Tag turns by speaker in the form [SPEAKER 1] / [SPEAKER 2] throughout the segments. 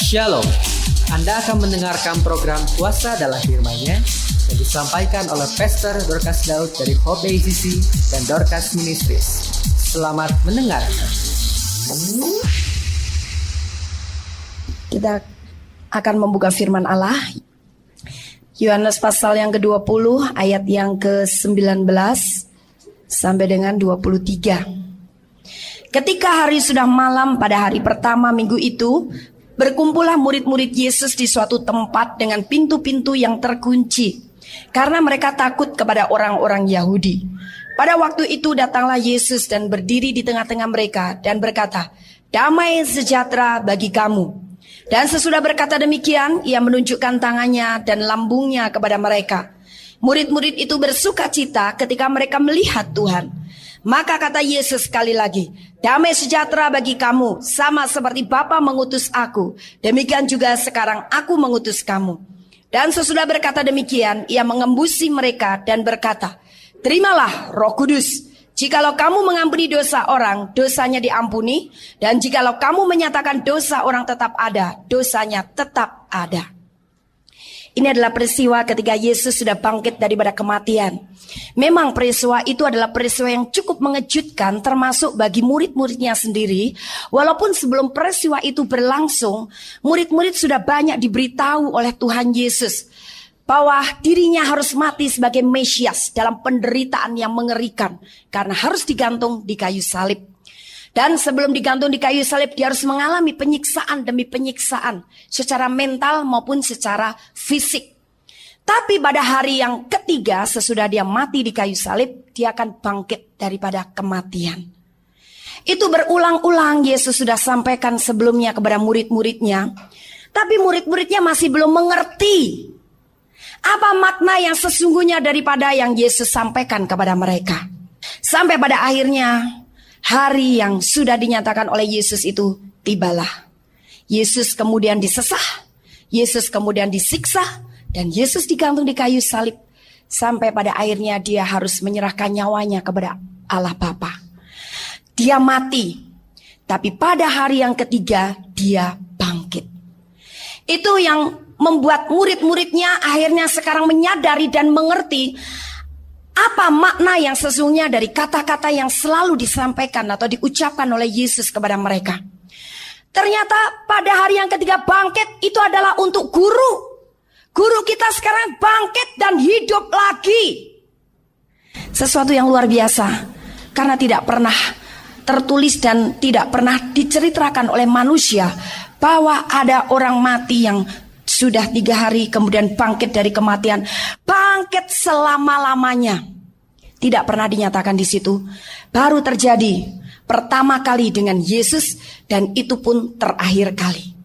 [SPEAKER 1] Shalom, Anda akan mendengarkan program Kuasa Dalam Firman-Nya yang disampaikan oleh Pastor Dorcas Daud dari Hope ACC dan Dorcas Ministries. Selamat mendengarkan.
[SPEAKER 2] Kita akan membuka firman Allah, Yohanes pasal yang ke-20 ayat yang ke-19 sampai dengan 23. Ketika hari sudah malam pada hari pertama minggu itu, berkumpullah murid-murid Yesus di suatu tempat dengan pintu-pintu yang terkunci, karena mereka takut kepada orang-orang Yahudi. Pada waktu itu datanglah Yesus dan berdiri di tengah-tengah mereka dan berkata, "Damai sejahtera bagi kamu." Dan sesudah berkata demikian, ia menunjukkan tangannya dan lambungnya kepada mereka. Murid-murid itu bersuka cita ketika mereka melihat Tuhan. Maka kata Yesus sekali lagi, "Damai sejahtera bagi kamu, sama seperti Bapa mengutus aku, demikian juga sekarang aku mengutus kamu." Dan sesudah berkata demikian, ia mengembusi mereka dan berkata, "Terimalah Roh Kudus. Jikalau kamu mengampuni dosa orang, dosanya diampuni. Dan jikalau kamu menyatakan dosa orang tetap ada, dosanya tetap ada." Ini adalah peristiwa ketika Yesus sudah bangkit daripada kematian. Memang peristiwa itu adalah peristiwa yang cukup mengejutkan, termasuk bagi murid-muridnya sendiri. Walaupun sebelum peristiwa itu berlangsung, murid-murid sudah banyak diberitahu oleh Tuhan Yesus bahwa dirinya harus mati sebagai Mesias dalam penderitaan yang mengerikan, karena harus digantung di kayu salib. Dan sebelum digantung di kayu salib, dia harus mengalami penyiksaan demi penyiksaan, secara mental maupun secara fisik. Tapi pada hari yang ketiga, sesudah dia mati di kayu salib, dia akan bangkit daripada kematian. Itu berulang-ulang Yesus sudah sampaikan sebelumnya kepada murid-muridnya. Tapi murid-muridnya masih belum mengerti apa makna yang sesungguhnya daripada yang Yesus sampaikan kepada mereka. Sampai pada akhirnya, hari yang sudah dinyatakan oleh Yesus itu tibalah. Yesus kemudian disesah, Yesus kemudian disiksa, dan Yesus digantung di kayu salib. Sampai pada akhirnya dia harus menyerahkan nyawanya kepada Allah Bapa. Dia mati, tapi pada hari yang ketiga dia bangkit. Itu yang membuat murid-muridnya akhirnya sekarang menyadari dan mengerti apa makna yang sesungguhnya dari kata-kata yang selalu disampaikan atau diucapkan oleh Yesus kepada mereka. Ternyata pada hari yang ketiga bangkit itu adalah untuk guru. Guru kita sekarang bangkit dan hidup lagi. Sesuatu yang luar biasa, karena tidak pernah tertulis dan tidak pernah diceritakan oleh manusia bahwa ada orang mati yang sudah 3 hari kemudian bangkit dari kematian, bangkit selama-lamanya. Tidak pernah dinyatakan di situ. Baru terjadi pertama kali dengan Yesus, dan itu pun terakhir kali.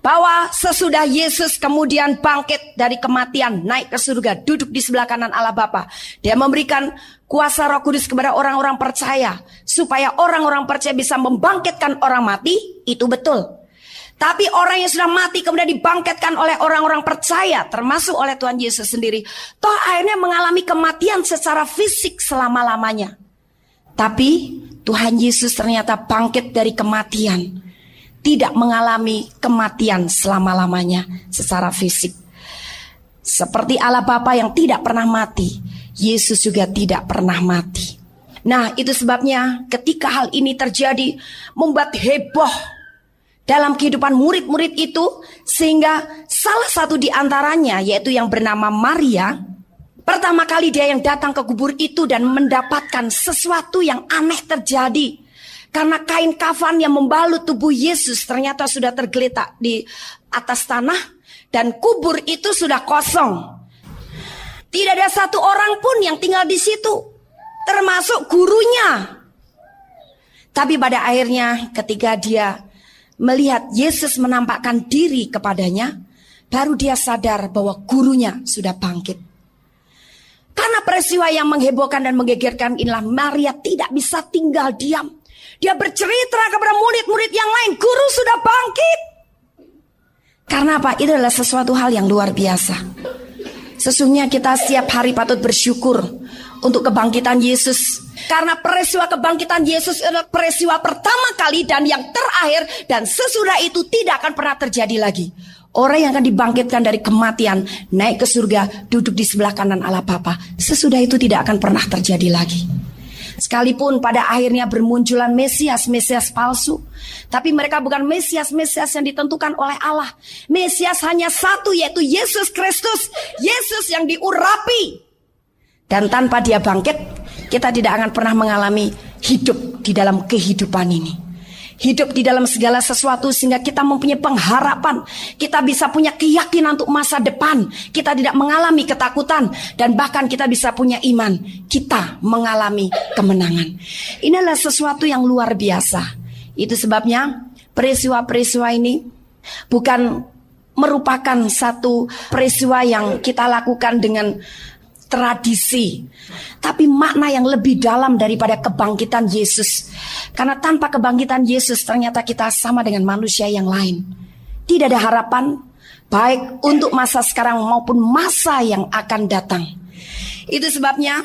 [SPEAKER 2] Bahwa sesudah Yesus kemudian bangkit dari kematian, naik ke surga, duduk di sebelah kanan Allah Bapa, dia memberikan kuasa Roh Kudus kepada orang-orang percaya, supaya orang-orang percaya bisa membangkitkan orang mati. Itu betul. Tapi orang yang sudah mati kemudian dibangkitkan oleh orang-orang percaya, termasuk oleh Tuhan Yesus sendiri, toh akhirnya mengalami kematian secara fisik selama-lamanya. Tapi Tuhan Yesus ternyata bangkit dari kematian, tidak mengalami kematian selama-lamanya secara fisik. Seperti Allah Bapa yang tidak pernah mati, Yesus juga tidak pernah mati. Nah, itu sebabnya ketika hal ini terjadi membuat heboh dalam kehidupan murid-murid itu, sehingga salah satu di antaranya, yaitu yang bernama Maria, pertama kali dia yang datang ke kubur itu dan mendapatkan sesuatu yang aneh terjadi. Karena kain kafan yang membalut tubuh Yesus ternyata sudah tergeletak di atas tanah, dan kubur itu sudah kosong. Tidak ada satu orang pun yang tinggal di situ, termasuk gurunya. Tapi pada akhirnya ketika dia melihat Yesus menampakkan diri kepadanya, baru dia sadar bahwa gurunya sudah bangkit. Karena peristiwa yang menghebohkan dan menggegerkan inilah, Maria tidak bisa tinggal diam. Dia bercerita kepada murid-murid yang lain, guru sudah bangkit. Karena apa? Itu adalah sesuatu hal yang luar biasa. Sesungguhnya kita setiap hari patut bersyukur untuk kebangkitan Yesus. Karena peristiwa kebangkitan Yesus adalah peristiwa pertama kali dan yang terakhir, dan sesudah itu tidak akan pernah terjadi lagi. Orang yang akan dibangkitkan dari kematian, naik ke surga, duduk di sebelah kanan Allah Bapa. Sesudah itu tidak akan pernah terjadi lagi. Sekalipun pada akhirnya bermunculan Mesias palsu, tapi mereka bukan Mesias yang ditentukan oleh Allah. Mesias hanya satu, yaitu Yesus Kristus. Yesus yang diurapi. Dan tanpa dia bangkit, kita tidak akan pernah mengalami hidup di dalam kehidupan ini. Hidup di dalam segala sesuatu sehingga kita mempunyai pengharapan. Kita bisa punya keyakinan untuk masa depan. Kita tidak mengalami ketakutan. Dan bahkan kita bisa punya iman. Kita mengalami kemenangan. Ini adalah sesuatu yang luar biasa. Itu sebabnya peristiwa-peristiwa ini bukan merupakan satu peristiwa yang kita lakukan dengan tradisi, tapi makna yang lebih dalam daripada kebangkitan Yesus. Karena tanpa kebangkitan Yesus ternyata kita sama dengan manusia yang lain. Tidak ada harapan baik untuk masa sekarang maupun masa yang akan datang. Itu sebabnya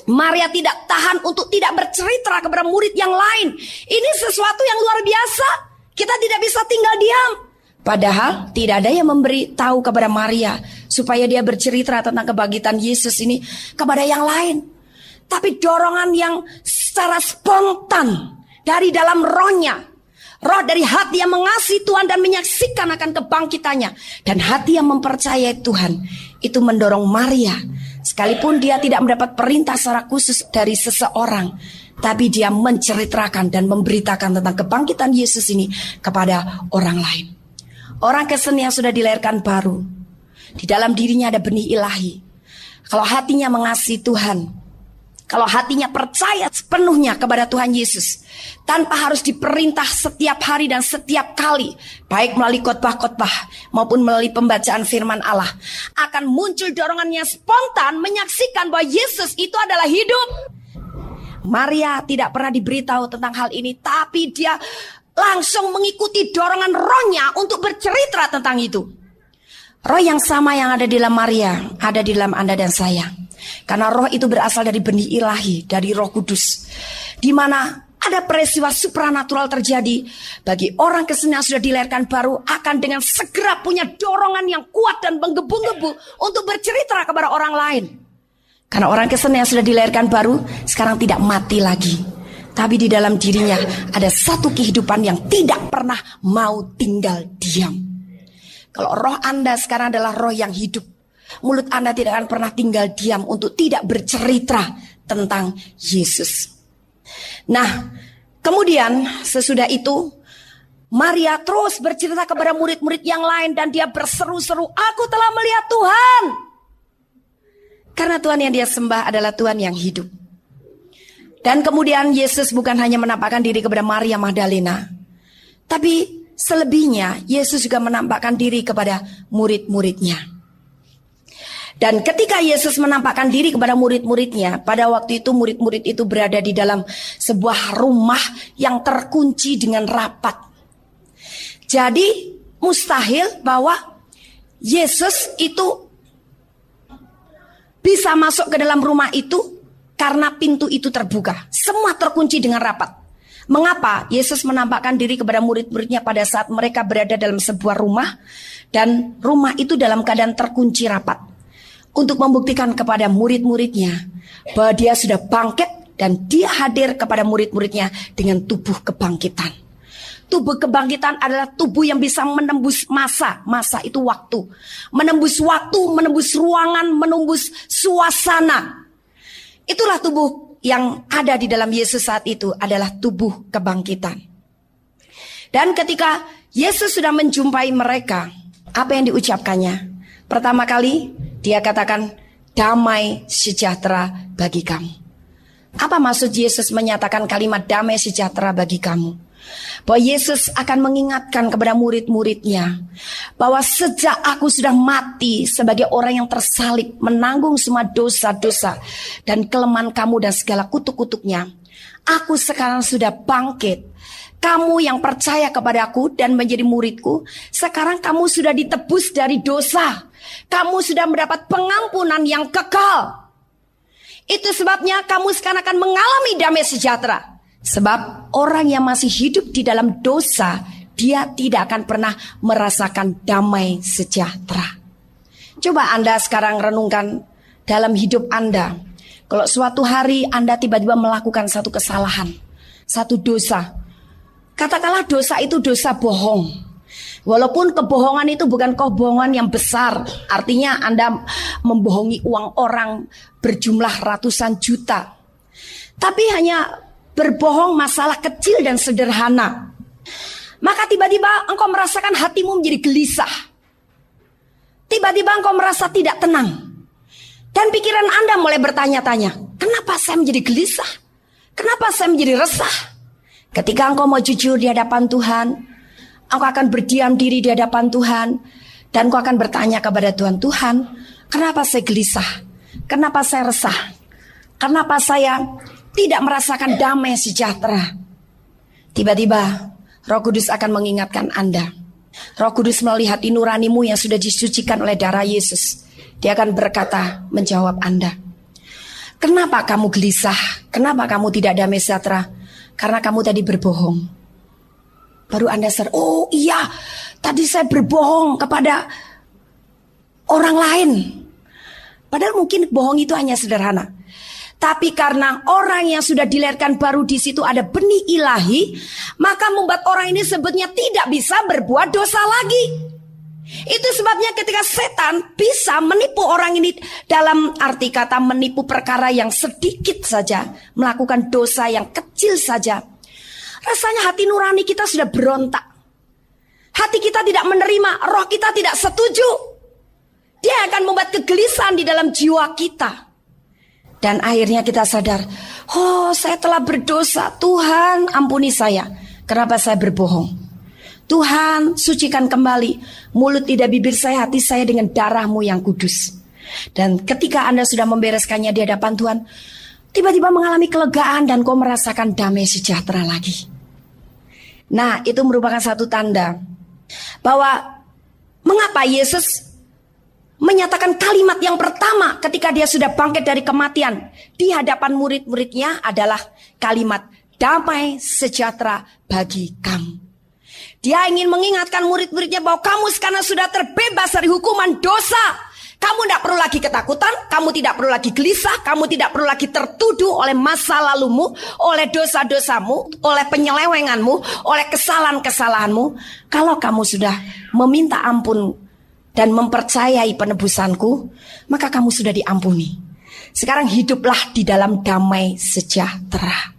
[SPEAKER 2] Maria tidak tahan untuk tidak bercerita kepada murid yang lain. Ini sesuatu yang luar biasa. Kita tidak bisa tinggal diam. Padahal tidak ada yang memberi tahu kepada Maria supaya dia bercerita tentang kebangkitan Yesus ini kepada yang lain. Tapi dorongan yang secara spontan dari dalam rohnya, roh dari hati yang mengasihi Tuhan dan menyaksikan akan kebangkitannya, dan hati yang mempercayai Tuhan, itu mendorong Maria. Sekalipun dia tidak mendapat perintah secara khusus dari seseorang, tapi dia menceritakan dan memberitakan tentang kebangkitan Yesus ini kepada orang lain. Orang Kristen yang sudah dilahirkan baru, di dalam dirinya ada benih ilahi. Kalau hatinya mengasihi Tuhan, kalau hatinya percaya sepenuhnya kepada Tuhan Yesus, tanpa harus diperintah setiap hari dan setiap kali, baik melalui khotbah-khotbah maupun melalui pembacaan firman Allah, akan muncul dorongannya spontan menyaksikan bahwa Yesus itu adalah hidup. Maria tidak pernah diberitahu tentang hal ini, tapi dia langsung mengikuti dorongan rohnya untuk bercerita tentang itu. Roh yang sama yang ada di dalam Maria ada di dalam Anda dan saya. Karena roh itu berasal dari benih ilahi, dari Roh Kudus, di mana ada peristiwa supranatural terjadi bagi orang Kristen yang sudah dilahirkan baru, akan dengan segera punya dorongan yang kuat dan menggebu-gebu untuk bercerita kepada orang lain. Karena orang Kristen yang sudah dilahirkan baru sekarang tidak mati lagi, tapi di dalam dirinya ada satu kehidupan yang tidak pernah mau tinggal diam. Kalau roh Anda sekarang adalah roh yang hidup, mulut Anda tidak akan pernah tinggal diam untuk tidak bercerita tentang Yesus. Nah, kemudian sesudah itu Maria terus bercerita kepada murid-murid yang lain, dan dia berseru-seru, "Aku telah melihat Tuhan." Karena Tuhan yang dia sembah adalah Tuhan yang hidup. Dan kemudian Yesus bukan hanya menampakkan diri kepada Maria Magdalena, tapi selebihnya Yesus juga menampakkan diri kepada murid-muridnya. Dan ketika Yesus menampakkan diri kepada murid-muridnya, pada waktu itu murid-murid itu berada di dalam sebuah rumah yang terkunci dengan rapat. Jadi mustahil bahwa Yesus itu bisa masuk ke dalam rumah itu karena pintu itu terbuka. Semua terkunci dengan rapat. Mengapa Yesus menampakkan diri kepada murid-muridnya pada saat mereka berada dalam sebuah rumah, dan rumah itu dalam keadaan terkunci rapat? Untuk membuktikan kepada murid-muridnya bahwa dia sudah bangkit, dan dia hadir kepada murid-muridnya dengan tubuh kebangkitan. Tubuh kebangkitan adalah tubuh yang bisa menembus masa. Masa itu waktu. Menembus waktu, menembus ruangan, menembus suasana. Itulah tubuh yang ada di dalam Yesus saat itu, adalah tubuh kebangkitan. Dan ketika Yesus sudah menjumpai mereka, apa yang diucapkannya? Pertama kali dia katakan, "Damai sejahtera bagi kamu." Apa maksud Yesus menyatakan kalimat damai sejahtera bagi kamu? Bahwa Yesus akan mengingatkan kepada murid-muridnya bahwa sejak aku sudah mati sebagai orang yang tersalib, menanggung semua dosa-dosa dan kelemahan kamu dan segala kutuk-kutuknya, aku sekarang sudah bangkit. Kamu yang percaya kepadaku dan menjadi muridku, sekarang kamu sudah ditebus dari dosa. Kamu sudah mendapat pengampunan yang kekal. Itu sebabnya kamu sekarang akan mengalami damai sejahtera. Sebab orang yang masih hidup di dalam dosa, dia tidak akan pernah merasakan damai sejahtera. Coba Anda sekarang renungkan dalam hidup Anda. Kalau suatu hari Anda tiba-tiba melakukan satu kesalahan, satu dosa. Katakanlah dosa itu dosa bohong. Walaupun kebohongan itu bukan kebohongan yang besar. Artinya Anda membohongi uang orang berjumlah ratusan juta. Tapi hanya berbohong masalah kecil dan sederhana. Maka tiba-tiba engkau merasakan hatimu menjadi gelisah. Tiba-tiba engkau merasa tidak tenang. Dan pikiran Anda mulai bertanya-tanya, kenapa saya menjadi gelisah? Kenapa saya menjadi resah? Ketika engkau mau jujur di hadapan Tuhan, engkau akan berdiam diri di hadapan Tuhan. Dan engkau akan bertanya kepada Tuhan, Tuhan, kenapa saya gelisah? Kenapa saya resah? Kenapa saya tidak merasakan damai sejahtera? Tiba-tiba Roh Kudus akan mengingatkan Anda. Roh Kudus melalui hati nuranimu yang sudah disucikan oleh darah Yesus. Dia akan berkata, menjawab Anda. Kenapa kamu gelisah? Kenapa kamu tidak damai sejahtera? Karena kamu tadi berbohong. Baru Anda sadar, oh iya, tadi saya berbohong kepada orang lain. Padahal mungkin bohong itu hanya sederhana. Tapi karena orang yang sudah dilahirkan baru di situ ada benih ilahi, maka membuat orang ini sebetulnya tidak bisa berbuat dosa lagi. Itu sebabnya ketika setan bisa menipu orang ini, dalam arti kata menipu perkara yang sedikit saja, melakukan dosa yang kecil saja, rasanya hati nurani kita sudah berontak. Hati kita tidak menerima, roh kita tidak setuju. Dia akan membuat kegelisahan di dalam jiwa kita. Dan akhirnya kita sadar, oh saya telah berdosa, Tuhan ampuni saya. Kenapa saya berbohong? Tuhan sucikan kembali mulut lidah bibir saya, hati saya dengan darah-Mu yang kudus. Dan ketika Anda sudah membereskannya di hadapan Tuhan, tiba-tiba mengalami kelegaan dan kau merasakan damai sejahtera lagi. Nah, itu merupakan satu tanda bahwa mengapa Yesus menyatakan kalimat yang pertama ketika dia sudah bangkit dari kematian di hadapan murid-muridnya adalah kalimat damai sejahtera bagi kamu. Dia ingin mengingatkan murid-muridnya bahwa kamu sekarang sudah terbebas dari hukuman dosa. Kamu tidak perlu lagi ketakutan, kamu tidak perlu lagi gelisah, kamu tidak perlu lagi tertuduh oleh masa lalumu, oleh dosa-dosamu, oleh penyelewenganmu, oleh kesalahan-kesalahanmu. Kalau kamu sudah meminta ampun dan mempercayai penebusanku, maka kamu sudah diampuni. Sekarang hiduplah di dalam damai sejahtera.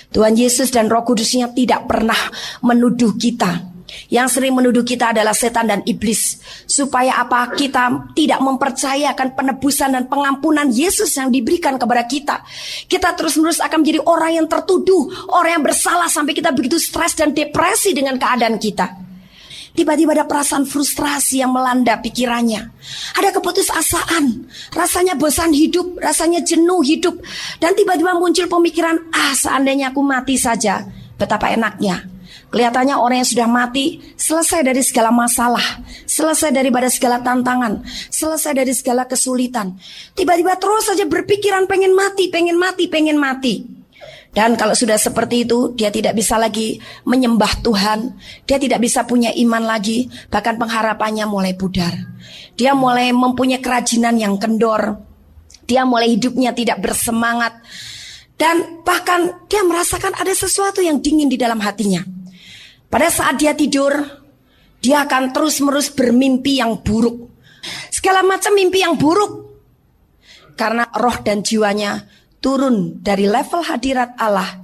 [SPEAKER 2] Tuhan Yesus dan Roh Kudusnya tidak pernah menuduh kita. Yang sering menuduh kita adalah setan dan iblis. Supaya apa? Kita tidak mempercayakan penebusan dan pengampunan Yesus yang diberikan kepada kita. Kita terus-menerus akan menjadi orang yang tertuduh, orang yang bersalah, sampai kita begitu stres dan depresi dengan keadaan kita. Tiba-tiba ada perasaan frustrasi yang melanda pikirannya. Ada keputusasaan, rasanya bosan hidup, rasanya jenuh hidup. Dan tiba-tiba muncul pemikiran, seandainya aku mati saja, betapa enaknya. Kelihatannya orang yang sudah mati selesai dari segala masalah, selesai daripada segala tantangan, selesai dari segala kesulitan. Tiba-tiba terus saja berpikiran pengen mati, pengen mati, pengen mati. Dan kalau sudah seperti itu, dia tidak bisa lagi menyembah Tuhan. Dia tidak bisa punya iman lagi. Bahkan pengharapannya mulai pudar. Dia mulai mempunyai kerajinan yang kendor. Dia mulai hidupnya tidak bersemangat. Dan bahkan dia merasakan ada sesuatu yang dingin di dalam hatinya. Pada saat dia tidur, dia akan terus-menerus bermimpi yang buruk. Segala macam mimpi yang buruk. Karena roh dan jiwanya turun dari level hadirat Allah.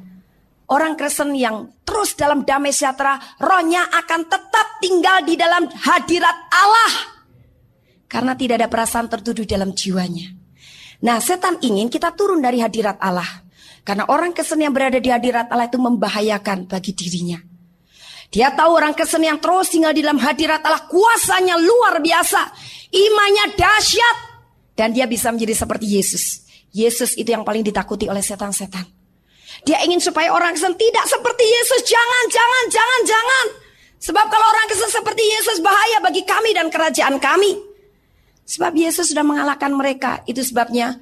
[SPEAKER 2] Orang Kristen yang terus dalam damai sejahtera, rohnya akan tetap tinggal di dalam hadirat Allah. Karena tidak ada perasaan tertuduh dalam jiwanya. Nah, setan ingin kita turun dari hadirat Allah. Karena orang Kristen yang berada di hadirat Allah itu membahayakan bagi dirinya. Dia tahu orang Kristen yang terus tinggal di dalam hadirat Allah, kuasanya luar biasa, imannya dahsyat, dan dia bisa menjadi seperti Yesus. Yesus itu yang paling ditakuti oleh setan-setan. Dia ingin supaya orang Kristen tidak seperti Yesus. Jangan. Sebab kalau orang Kristen seperti Yesus, bahaya bagi kami dan kerajaan kami. Sebab Yesus sudah mengalahkan mereka. Itu sebabnya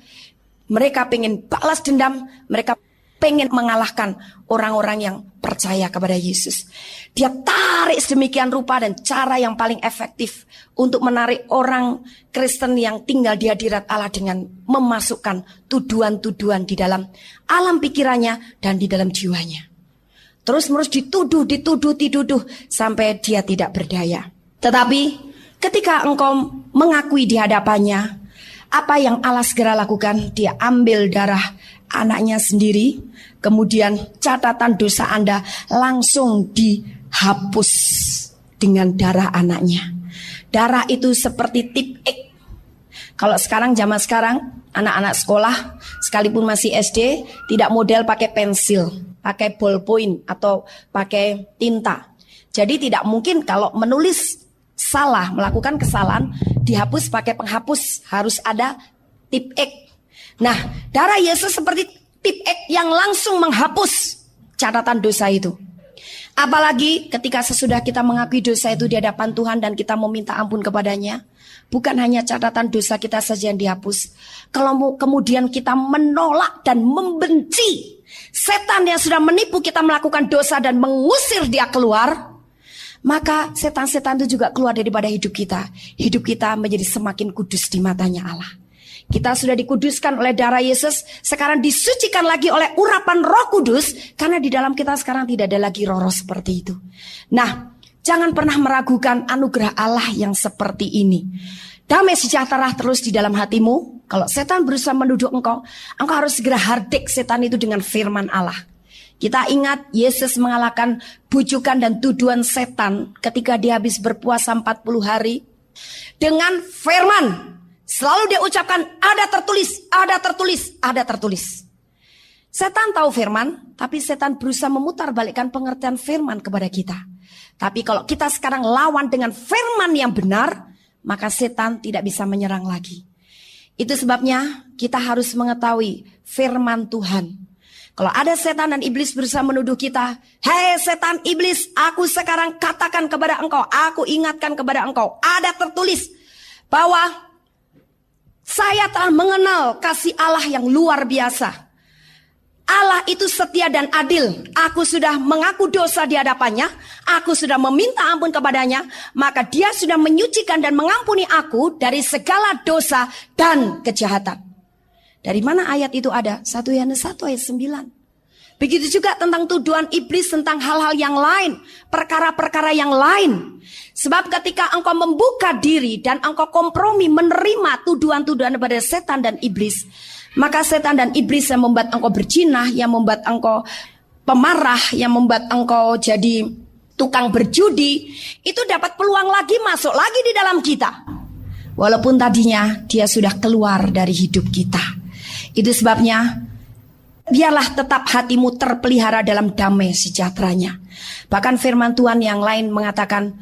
[SPEAKER 2] Mereka pengen balas dendam, mereka pengen mengalahkan orang-orang yang percaya kepada Yesus. Dia tarik sedemikian rupa dan cara yang paling efektif untuk menarik orang Kristen yang tinggal di hadirat Allah dengan memasukkan tuduhan-tuduhan di dalam alam pikirannya dan di dalam jiwanya. Terus-menerus dituduh sampai dia tidak berdaya. Tetapi ketika engkau mengakui di hadapannya, apa yang Allah segera lakukan? Dia ambil darah anaknya sendiri, kemudian catatan dosa Anda langsung dihapus dengan darah anaknya. Darah itu seperti tip X. Kalau sekarang, zaman sekarang, anak-anak sekolah sekalipun masih SD tidak model pakai pensil, pakai ballpoint atau pakai tinta. Jadi tidak mungkin kalau menulis salah, melakukan kesalahan dihapus pakai penghapus, harus ada tip X. Nah, darah Yesus seperti tip X yang langsung menghapus catatan dosa itu. Apalagi ketika sesudah kita mengakui dosa itu di hadapan Tuhan dan kita meminta ampun kepadanya, bukan hanya catatan dosa kita saja yang dihapus. Kalau kemudian kita menolak dan membenci setan yang sudah menipu kita melakukan dosa dan mengusir dia keluar, maka setan-setan itu juga keluar daripada hidup kita. Hidup kita menjadi semakin kudus di matanya Allah. Kita sudah dikuduskan oleh darah Yesus, sekarang disucikan lagi oleh urapan Roh Kudus, karena di dalam kita sekarang tidak ada lagi roh-roh seperti itu. Nah, jangan pernah meragukan anugerah Allah yang seperti ini. Damai sejahtera terus di dalam hatimu. Kalau setan berusaha menuduh engkau harus segera hardik setan itu dengan firman Allah. Kita ingat Yesus mengalahkan bujukan dan tuduhan setan ketika dia habis berpuasa 40 hari dengan firman. Selalu dia ucapkan, ada tertulis, ada tertulis, ada tertulis. Setan tahu firman, tapi setan berusaha memutarbalikkan pengertian firman kepada kita. Tapi kalau kita sekarang lawan dengan firman yang benar, maka setan tidak bisa menyerang lagi. Itu sebabnya kita harus mengetahui firman Tuhan. Kalau ada setan dan iblis berusaha menuduh kita, hei setan iblis, aku sekarang katakan kepada engkau, aku ingatkan kepada engkau, ada tertulis bahwa saya telah mengenal kasih Allah yang luar biasa. Allah itu setia dan adil. Aku sudah mengaku dosa di hadapannya. Aku sudah meminta ampun kepadanya. Maka dia sudah menyucikan dan mengampuni aku dari segala dosa dan kejahatan. Dari mana ayat itu ada? 1 Yohanes 1 ayat 9. Begitu juga tentang tuduhan iblis tentang hal-hal yang lain, perkara-perkara yang lain. Sebab ketika engkau membuka diri dan engkau kompromi menerima tuduhan-tuduhan daripada setan dan iblis, maka setan dan iblis yang membuat engkau berzinah, yang membuat engkau pemarah, yang membuat engkau jadi tukang berjudi, itu dapat peluang lagi masuk lagi di dalam kita. Walaupun tadinya dia sudah keluar dari hidup kita. Itu sebabnya biarlah tetap hatimu terpelihara dalam damai sejahteranya. Bahkan firman Tuhan yang lain mengatakan,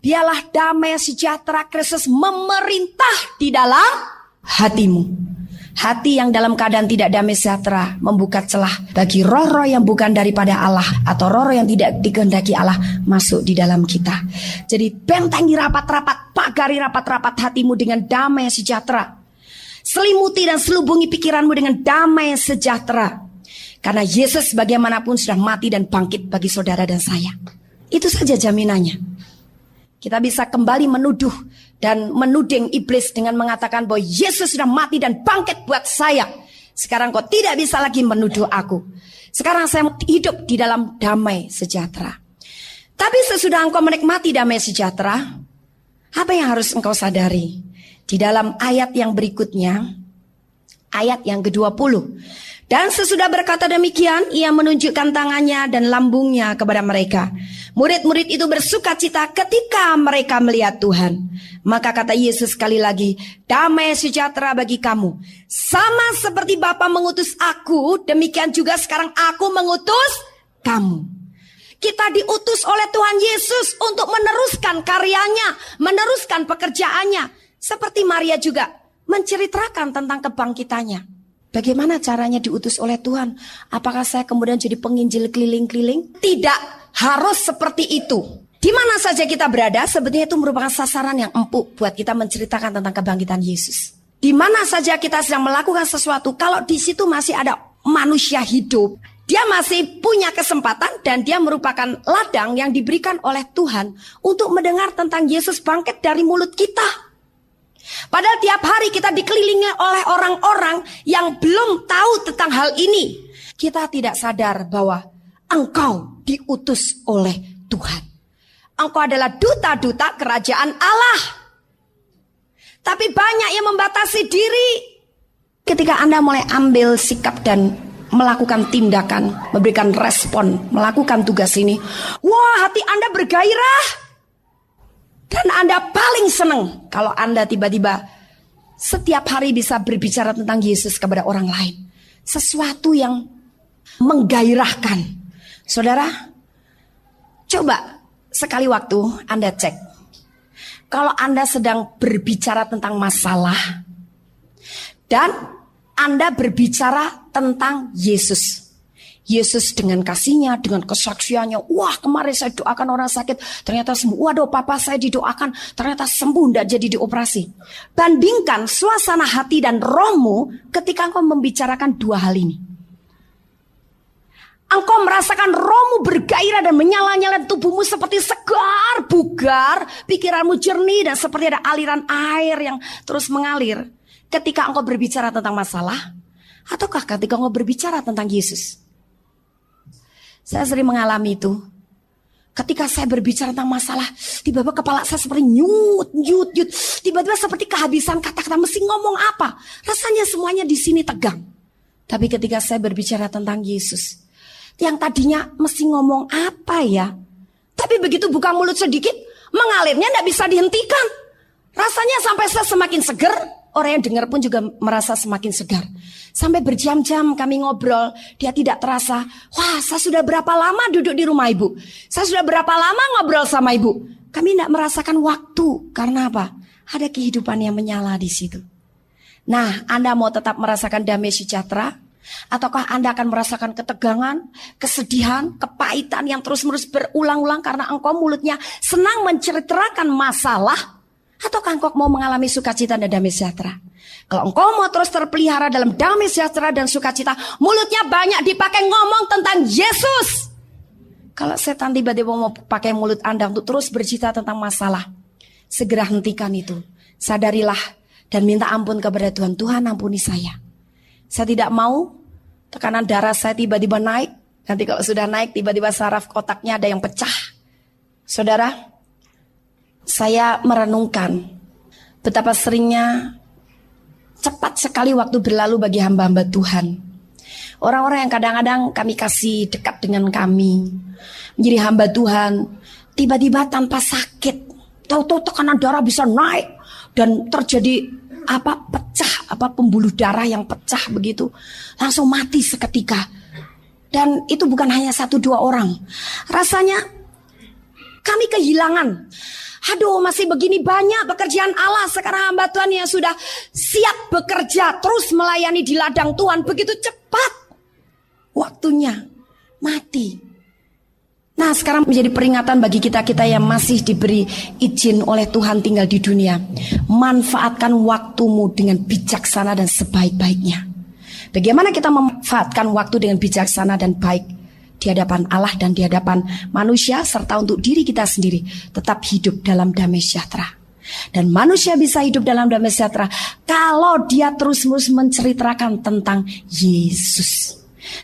[SPEAKER 2] biarlah damai sejahtera Kristus memerintah di dalam hatimu. Hati yang dalam keadaan tidak damai sejahtera membuka celah bagi roh-roh yang bukan daripada Allah atau roh-roh yang tidak dikehendaki Allah masuk di dalam kita. Jadi bentengi rapat-rapat, pagari rapat-rapat hatimu dengan damai sejahtera. Selimuti dan selubungi pikiranmu dengan damai sejahtera. Karena Yesus bagaimanapun sudah mati dan bangkit bagi saudara dan saya. Itu saja jaminannya. Kita bisa kembali menuduh dan menuding iblis dengan mengatakan bahwa Yesus sudah mati dan bangkit buat saya. Sekarang kau tidak bisa lagi menuduh aku. Sekarang saya hidup di dalam damai sejahtera. Tapi sesudah engkau menikmati damai sejahtera, apa yang harus engkau sadari? Di dalam ayat yang berikutnya, ayat yang ke-20. Dan sesudah berkata demikian, ia menunjukkan tangannya dan lambungnya kepada mereka. Murid-murid itu bersukacita ketika mereka melihat Tuhan. Maka kata Yesus sekali lagi, damai sejahtera bagi kamu. Sama seperti Bapa mengutus aku, demikian juga sekarang aku mengutus kamu. Kita diutus oleh Tuhan Yesus untuk meneruskan karyanya, meneruskan pekerjaannya. Seperti Maria juga menceritakan tentang kebangkitannya. Bagaimana caranya diutus oleh Tuhan? Apakah saya kemudian jadi penginjil keliling-keliling? Tidak harus seperti itu. Di mana saja kita berada, sebetulnya itu merupakan sasaran yang empuk buat kita menceritakan tentang kebangkitan Yesus. Di mana saja kita sedang melakukan sesuatu, kalau di situ masih ada manusia hidup, dia masih punya kesempatan dan dia merupakan ladang yang diberikan oleh Tuhan untuk mendengar tentang Yesus bangkit dari mulut kita. Padahal tiap hari kita dikelilingi oleh orang-orang yang belum tahu tentang hal ini. Kita tidak sadar bahwa engkau diutus oleh Tuhan. Engkau adalah duta-duta kerajaan Allah. Tapi banyak yang membatasi diri. Ketika Anda mulai ambil sikap dan melakukan tindakan, memberikan respon, melakukan tugas ini, wah, hati Anda bergairah. Dan Anda paling senang kalau Anda tiba-tiba setiap hari bisa berbicara tentang Yesus kepada orang lain. Sesuatu yang menggairahkan. Saudara, coba sekali waktu Anda cek. Kalau Anda sedang berbicara tentang masalah dan Anda berbicara tentang Yesus. Yesus dengan kasihnya, dengan kesaksiannya. Wah, kemarin saya doakan orang sakit, ternyata sembuh. Waduh, papa saya didoakan, ternyata sembuh, tidak jadi dioperasi. Bandingkan suasana hati dan rohmu ketika engkau membicarakan dua hal ini. Engkau merasakan rohmu bergairah dan menyala-nyala, tubuhmu seperti segar, bugar, pikiranmu jernih dan seperti ada aliran air yang terus mengalir. Ketika engkau berbicara tentang masalah, ataukah ketika engkau berbicara tentang Yesus? Saya sering mengalami itu. Ketika saya berbicara tentang masalah, tiba-tiba kepala saya seperti nyut. Tiba-tiba seperti kehabisan kata-kata, mesti ngomong apa. Rasanya semuanya di sini tegang. Tapi ketika saya berbicara tentang Yesus, yang tadinya mesti ngomong apa ya, tapi begitu buka mulut sedikit, mengalirnya tidak bisa dihentikan. Rasanya sampai saya semakin segar. Orang yang dengar pun juga merasa semakin segar. Sampai berjam-jam kami ngobrol, dia tidak terasa. Wah, saya sudah berapa lama duduk di rumah ibu? Saya sudah berapa lama ngobrol sama ibu? Kami tidak merasakan waktu. Karena apa? Ada kehidupan yang menyala di situ. Nah, Anda mau tetap merasakan damai sejahtera? Ataukah Anda akan merasakan ketegangan, kesedihan, kepahitan yang terus-menerus berulang-ulang karena engkau mulutnya senang menceritakan masalah? Ataukah engkau mau mengalami sukacita dan damai sejahtera? Kalau engkau mau terus terpelihara dalam damai sejahtera dan sukacita, mulutnya banyak dipakai ngomong tentang Yesus. Kalau setan tiba-tiba mau pakai mulut Anda untuk terus bercerita tentang masalah, segera hentikan itu. Sadarilah dan minta ampun kepada Tuhan. Tuhan, ampuni saya. Saya tidak mau tekanan darah saya tiba-tiba naik. Nanti kalau sudah naik, tiba-tiba saraf otaknya ada yang pecah. Saudara, saya merenungkan betapa seringnya cepat sekali waktu berlalu bagi hamba-hamba Tuhan. Orang-orang yang kadang-kadang kami kasih dekat dengan kami, menjadi hamba Tuhan, tiba-tiba tanpa sakit, tahu-tahu tekanan darah bisa naik dan terjadi pecah, pembuluh darah yang pecah begitu, langsung mati seketika. Dan itu bukan hanya 1-2 orang. Rasanya kami kehilangan. Aduh, masih begini banyak pekerjaan Allah. Sekarang hamba Tuhan yang sudah siap bekerja, terus melayani di ladang Tuhan, begitu cepat waktunya mati. Nah, sekarang menjadi peringatan bagi kita-kita yang masih diberi izin oleh Tuhan tinggal di dunia. Manfaatkan waktumu dengan bijaksana dan sebaik-baiknya. Bagaimana kita memanfaatkan waktu dengan bijaksana dan baik di hadapan Allah dan di hadapan manusia, serta untuk diri kita sendiri, tetap hidup dalam damai sejahtera. Dan manusia bisa hidup dalam damai sejahtera kalau dia terus-menerus menceritakan tentang Yesus.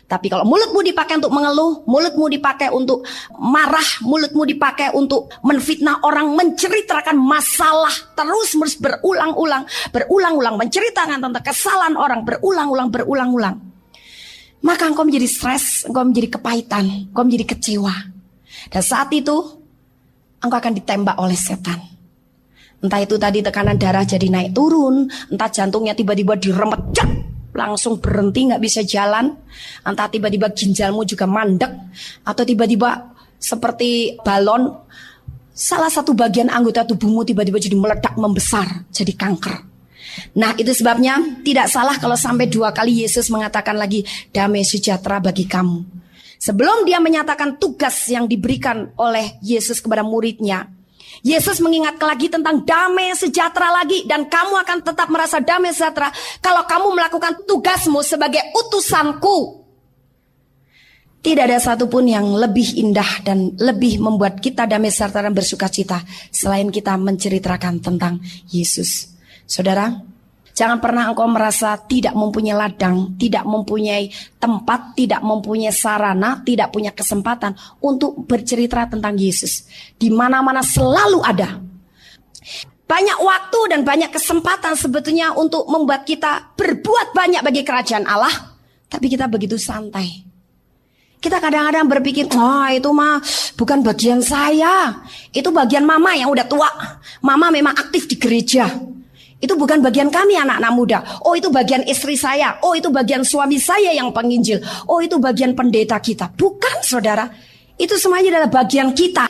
[SPEAKER 2] Tapi kalau mulutmu dipakai untuk mengeluh, mulutmu dipakai untuk marah, mulutmu dipakai untuk menfitnah orang, menceritakan masalah, terus-menerus berulang-ulang, menceritakan tentang kesalahan orang, berulang-ulang, maka engkau menjadi stres, engkau menjadi kepahitan, engkau menjadi kecewa. Dan saat itu engkau akan ditembak oleh setan. Entah itu tadi tekanan darah jadi naik turun, entah jantungnya tiba-tiba diremet, langsung berhenti gak bisa jalan, entah tiba-tiba ginjalmu juga mandek, atau tiba-tiba seperti balon, salah satu bagian anggota tubuhmu tiba-tiba jadi meledak, membesar, jadi kanker. Nah, itu sebabnya tidak salah kalau sampai 2 kali Yesus mengatakan lagi damai sejahtera bagi kamu. Sebelum dia menyatakan tugas yang diberikan oleh Yesus kepada muridnya, Yesus mengingatkan lagi tentang damai sejahtera lagi. Dan kamu akan tetap merasa damai sejahtera kalau kamu melakukan tugasmu sebagai utusanku. Tidak ada satupun yang lebih indah dan lebih membuat kita damai sejahtera dan bersuka cita selain kita menceritakan tentang Yesus. Saudara, jangan pernah engkau merasa tidak mempunyai ladang, tidak mempunyai tempat, tidak mempunyai sarana, tidak punya kesempatan untuk bercerita tentang Yesus. Di mana-mana selalu ada. Banyak waktu dan banyak kesempatan sebetulnya untuk membuat kita berbuat banyak bagi kerajaan Allah. Tapi kita begitu santai. Kita kadang-kadang berpikir, itu mah bukan bagian saya. Itu bagian mama yang udah tua. Mama memang aktif di gereja. Itu bukan bagian kami anak-anak muda. Oh, itu bagian istri saya. Oh, itu bagian suami saya yang penginjil. Oh, itu bagian pendeta kita. Bukan, saudara. Itu semuanya adalah bagian kita.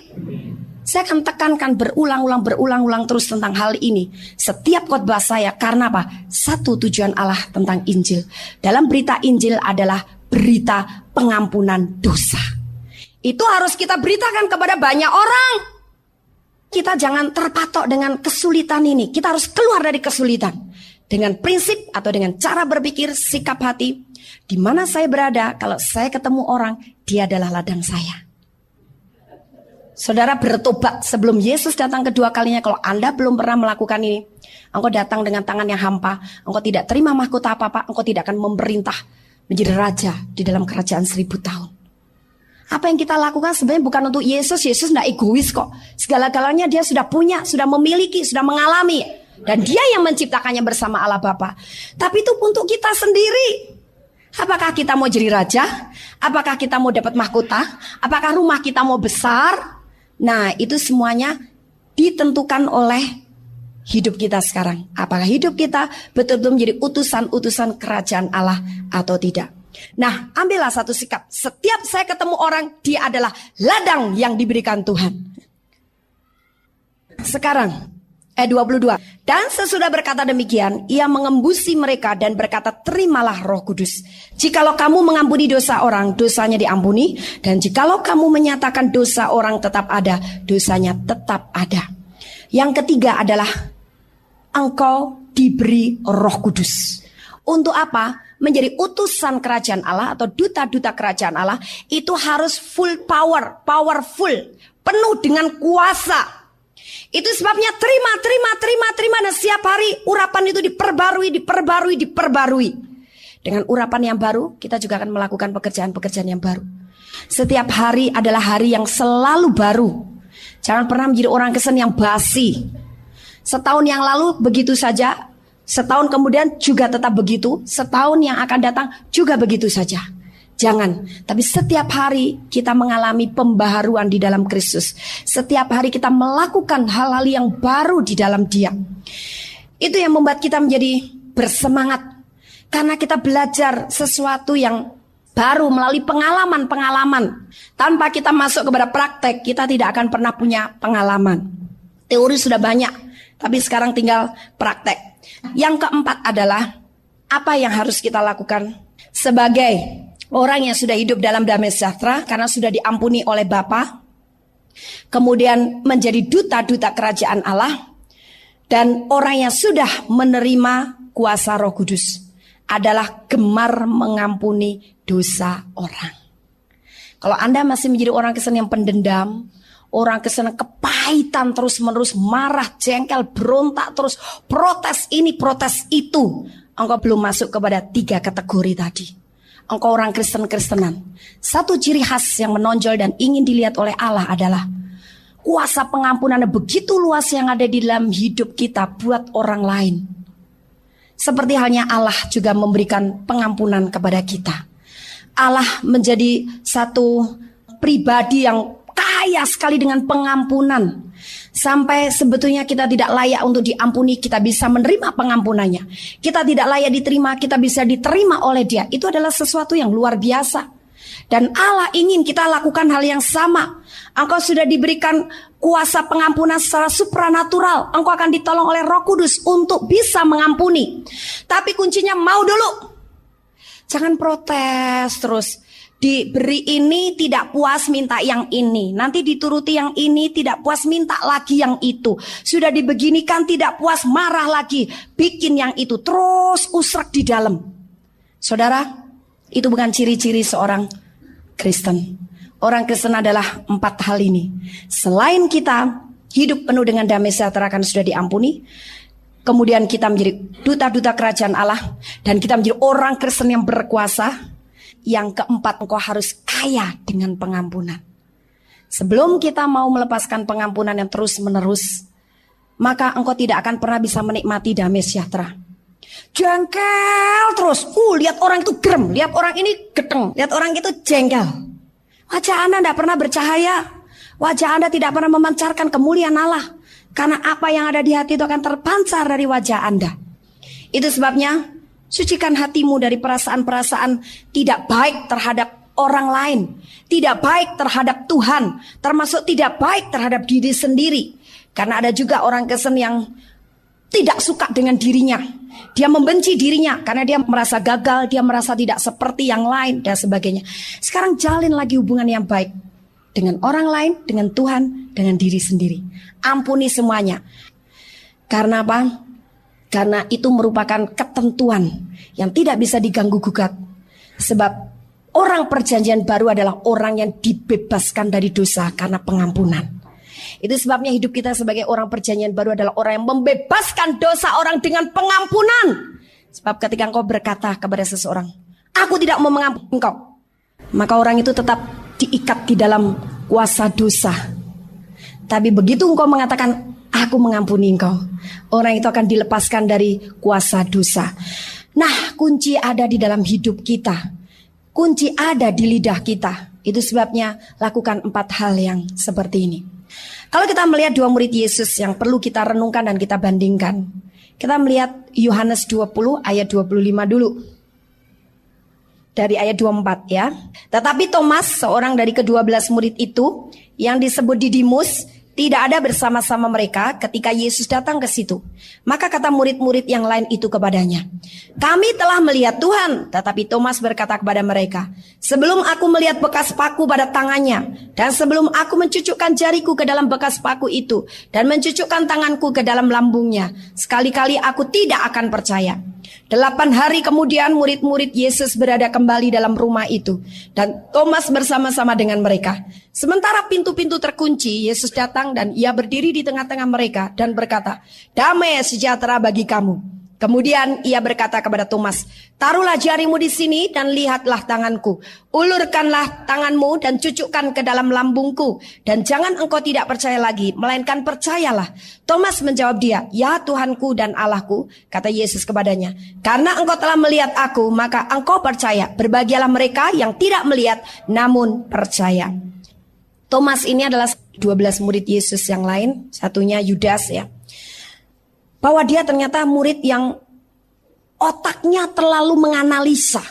[SPEAKER 2] Saya akan tekankan berulang-ulang terus tentang hal ini. Setiap khotbah saya, karena apa? Satu tujuan Allah tentang Injil. Dalam berita Injil adalah berita pengampunan dosa. Itu harus kita beritakan kepada banyak orang. Kita jangan terpatok dengan kesulitan ini. Kita harus keluar dari kesulitan. Dengan prinsip atau dengan cara berpikir, sikap hati. Di mana saya berada, kalau saya ketemu orang, dia adalah ladang saya. Saudara bertobat sebelum Yesus datang kedua kalinya. Kalau Anda belum pernah melakukan ini, engkau datang dengan tangan yang hampa, engkau tidak terima mahkota apa-apa, engkau tidak akan memerintah menjadi raja di dalam kerajaan 1000 tahun. Apa yang kita lakukan sebenarnya bukan untuk Yesus. Yesus tidak egois kok. Segala-galanya dia sudah punya, sudah memiliki, sudah mengalami. Dan dia yang menciptakannya bersama Allah Bapa. Tapi itu untuk kita sendiri. Apakah kita mau jadi raja? Apakah kita mau dapat mahkota? Apakah rumah kita mau besar? Nah, itu semuanya ditentukan oleh hidup kita sekarang. Apakah hidup kita betul-betul menjadi utusan-utusan kerajaan Allah atau tidak? Nah, ambillah satu sikap. Setiap saya ketemu orang, dia adalah ladang yang diberikan Tuhan. Sekarang, 22. Dan sesudah berkata demikian, ia mengembusi mereka dan berkata, terimalah Roh Kudus. Jikalau kamu mengampuni dosa orang, dosanya diampuni. Dan jikalau kamu menyatakan dosa orang tetap ada, dosanya tetap ada. Yang ketiga adalah engkau diberi Roh Kudus. Untuk apa? Menjadi utusan kerajaan Allah atau duta-duta kerajaan Allah itu harus full power, powerful, penuh dengan kuasa. Itu sebabnya terima dan setiap hari urapan itu diperbarui. Dengan urapan yang baru, kita juga akan melakukan pekerjaan-pekerjaan yang baru. Setiap hari adalah hari yang selalu baru. Jangan pernah menjadi orang Kristen yang basi. Setahun yang lalu begitu saja, setahun kemudian juga tetap begitu, setahun yang akan datang juga begitu saja. Jangan, tapi setiap hari kita mengalami pembaharuan di dalam Kristus. Setiap hari kita melakukan hal-hal yang baru di dalam Dia. Itu yang membuat kita menjadi bersemangat. Karena kita belajar sesuatu yang baru melalui pengalaman-pengalaman. Tanpa kita masuk kepada praktek, kita tidak akan pernah punya pengalaman. Teori sudah banyak, tapi sekarang tinggal praktek. Yang keempat adalah apa yang harus kita lakukan sebagai orang yang sudah hidup dalam damai sejahtera karena sudah diampuni oleh Bapa, kemudian menjadi duta-duta kerajaan Allah, dan orang yang sudah menerima kuasa Roh Kudus adalah gemar mengampuni dosa orang. Kalau Anda masih menjadi orang Kristen yang pendendam, orang Kristen yang kepahitan terus-menerus, marah, jengkel, berontak terus, protes ini, protes itu, engkau belum masuk kepada 3 kategori tadi. Engkau orang Kristen-Kristenan. Satu ciri khas yang menonjol dan ingin dilihat oleh Allah adalah kuasa pengampunan begitu luas yang ada di dalam hidup kita buat orang lain. Seperti halnya Allah juga memberikan pengampunan kepada kita. Allah menjadi satu pribadi yang kaya sekali dengan pengampunan. Sampai sebetulnya kita tidak layak untuk diampuni, kita bisa menerima pengampunannya. Kita tidak layak diterima, kita bisa diterima oleh Dia. Itu adalah sesuatu yang luar biasa. Dan Allah ingin kita lakukan hal yang sama. Engkau sudah diberikan kuasa pengampunan secara supranatural. Engkau akan ditolong oleh Roh Kudus untuk bisa mengampuni. Tapi kuncinya mau dulu. Jangan protes terus. Diberi ini tidak puas minta yang ini, nanti dituruti yang ini tidak puas minta lagi yang itu, sudah dibeginikan tidak puas marah lagi, bikin yang itu, terus usrak di dalam. Saudara, itu bukan ciri-ciri seorang Kristen. Orang Kristen adalah 4 hal ini. Selain kita hidup penuh dengan damai sejahtera karena sudah diampuni, kemudian kita menjadi duta-duta kerajaan Allah, dan kita menjadi orang Kristen yang berkuasa. Yang keempat, engkau harus kaya dengan pengampunan. Sebelum kita mau melepaskan pengampunan yang terus menerus, maka engkau tidak akan pernah bisa menikmati damai sejahtera. Jengkel terus, lihat orang itu gerem, lihat orang ini gedeng, lihat orang itu jengkel. Wajah Anda tidak pernah bercahaya, wajah Anda tidak pernah memancarkan kemuliaan Allah, karena apa yang ada di hati itu akan terpancar dari wajah Anda. Itu sebabnya sucikan hatimu dari perasaan-perasaan tidak baik terhadap orang lain, tidak baik terhadap Tuhan, termasuk tidak baik terhadap diri sendiri. Karena ada juga orang Kristen yang tidak suka dengan dirinya. Dia membenci dirinya karena dia merasa gagal, dia merasa tidak seperti yang lain dan sebagainya. Sekarang jalin lagi hubungan yang baik dengan orang lain, dengan Tuhan, dengan diri sendiri. Ampuni semuanya. Karena apa? Karena itu merupakan ketentuan yang tidak bisa diganggu gugat. Sebab orang perjanjian baru adalah orang yang dibebaskan dari dosa karena pengampunan. Itu sebabnya hidup kita sebagai orang perjanjian baru adalah orang yang membebaskan dosa orang dengan pengampunan. Sebab ketika engkau berkata kepada seseorang, aku tidak mau mengampuni engkau, maka orang itu tetap diikat di dalam kuasa dosa. Tapi begitu engkau mengatakan, aku mengampuni engkau, orang itu akan dilepaskan dari kuasa dosa. Nah, kunci ada di dalam hidup kita. Kunci ada di lidah kita. Itu sebabnya lakukan 4 hal yang seperti ini. Kalau kita melihat 2 murid Yesus yang perlu kita renungkan dan kita bandingkan, kita melihat Yohanes 20 ayat 25 dulu. Dari ayat 24 ya. Tetapi Thomas, seorang dari ke-12 murid itu, yang disebut Didimus, tidak ada bersama-sama mereka ketika Yesus datang ke situ. Maka kata murid-murid yang lain itu kepadanya, kami telah melihat Tuhan. Tetapi Thomas berkata kepada mereka, sebelum aku melihat bekas paku pada tangannya, dan sebelum aku mencucukkan jariku ke dalam bekas paku itu, dan mencucukkan tanganku ke dalam lambungnya, sekali-kali aku tidak akan percaya. 8 hari kemudian murid-murid Yesus berada kembali dalam rumah itu, dan Thomas bersama-sama dengan mereka. Sementara pintu-pintu terkunci, Yesus datang dan ia berdiri di tengah-tengah mereka dan berkata, damai sejahtera bagi kamu. Kemudian ia berkata kepada Thomas, taruhlah jarimu di sini dan lihatlah tanganku. Ulurkanlah tanganmu dan cucukkan ke dalam lambungku. Dan jangan engkau tidak percaya lagi, melainkan percayalah. Thomas menjawab dia, ya Tuhanku dan Allahku. Kata Yesus kepadanya, karena engkau telah melihat aku, maka engkau percaya. Berbahagialah mereka yang tidak melihat, namun percaya. Thomas ini adalah 12 murid Yesus yang lain, satunya Yudas ya. Bahwa dia ternyata murid yang otaknya terlalu menganalisa.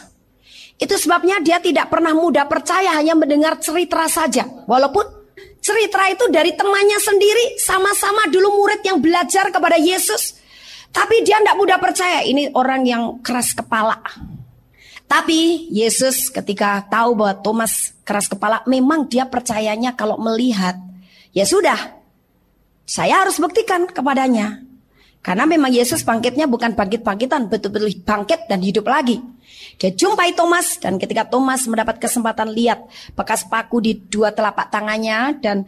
[SPEAKER 2] Itu sebabnya dia tidak pernah mudah percaya hanya mendengar cerita saja. Walaupun cerita itu dari temannya sendiri, sama-sama dulu murid yang belajar kepada Yesus. Tapi dia tidak mudah percaya, ini orang yang keras kepala. Tapi Yesus ketika tahu bahwa Thomas keras kepala, memang dia percayanya kalau melihat. Ya sudah, saya harus buktikan kepadanya. Karena memang Yesus bangkitnya bukan bangkit-bangkitan, betul-betul bangkit dan hidup lagi. Dia jumpai Thomas, dan ketika Thomas mendapat kesempatan lihat bekas paku di 2 telapak tangannya dan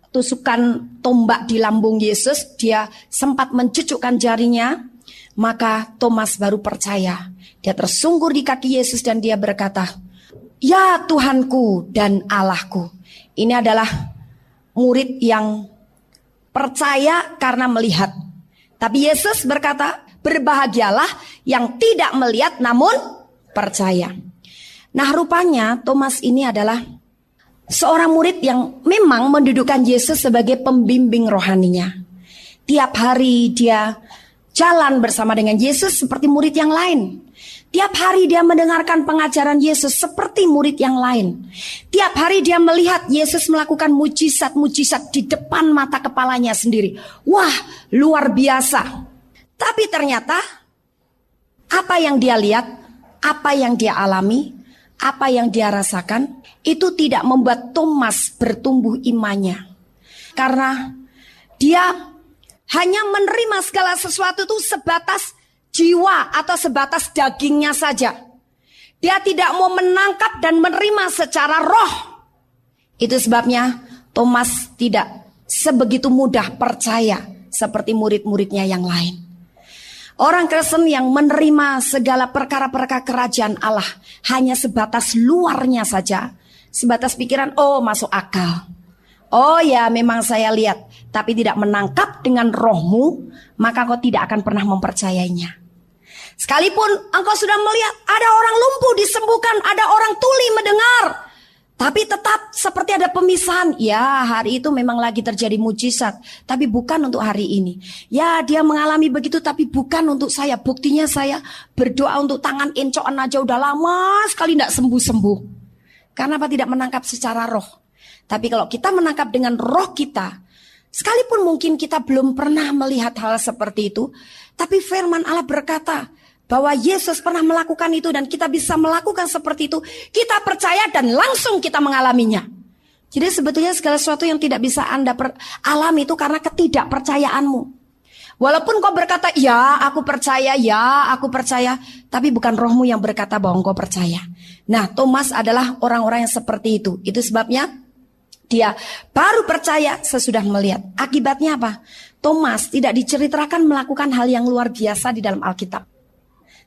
[SPEAKER 2] tusukan tombak di lambung Yesus, dia sempat mencucukkan jarinya, maka Thomas baru percaya. Dia tersungkur di kaki Yesus dan dia berkata, ya Tuhanku dan Allahku. Ini adalah murid yang percaya karena melihat. Tapi Yesus berkata, berbahagialah yang tidak melihat namun percaya. Nah, rupanya Thomas ini adalah seorang murid yang memang mendudukan Yesus sebagai pembimbing rohaninya. Tiap hari dia jalan bersama dengan Yesus seperti murid yang lain. Tiap hari dia mendengarkan pengajaran Yesus seperti murid yang lain. Tiap hari dia melihat Yesus melakukan mujizat-mujizat di depan mata kepalanya sendiri. Wah, luar biasa. Tapi ternyata apa yang dia lihat, apa yang dia alami apa yang dia rasakan itu tidak membuat Thomas bertumbuh imannya. Karena dia hanya menerima segala sesuatu itu sebatas jiwa atau sebatas dagingnya saja. Dia tidak mau menangkap dan menerima secara roh. Itu sebabnya Thomas tidak sebegitu mudah percaya seperti murid-muridnya yang lain. Orang Kristen yang menerima segala perkara-perkara kerajaan Allah hanya sebatas luarnya saja, sebatas pikiran, oh masuk akal, oh ya memang saya lihat, tapi tidak menangkap dengan rohmu, maka kau tidak akan pernah mempercayainya. Sekalipun engkau sudah melihat ada orang lumpuh disembuhkan, ada orang tuli mendengar, tapi tetap seperti ada pemisahan. Ya, hari itu memang lagi terjadi mujizat, tapi bukan untuk hari ini. Ya, dia mengalami begitu, tapi bukan untuk saya. Buktinya saya berdoa untuk tangan encokan aja udah lama sekali tidak sembuh-sembuh. Karena apa? Tidak menangkap secara roh. Tapi kalau kita menangkap dengan roh kita, sekalipun mungkin kita belum pernah melihat hal seperti itu, tapi firman Allah berkata bahwa Yesus pernah melakukan itu dan kita bisa melakukan seperti itu. Kita percaya dan langsung kita mengalaminya. Jadi sebetulnya segala sesuatu yang tidak bisa Anda alami itu karena ketidakpercayaanmu. Walaupun kau berkata, ya aku percaya, tapi bukan rohmu yang berkata bahwa kau percaya. Nah, Thomas adalah orang-orang yang seperti itu. Itu sebabnya dia baru percaya sesudah melihat. Akibatnya apa? Thomas tidak diceritakan melakukan hal yang luar biasa di dalam Alkitab.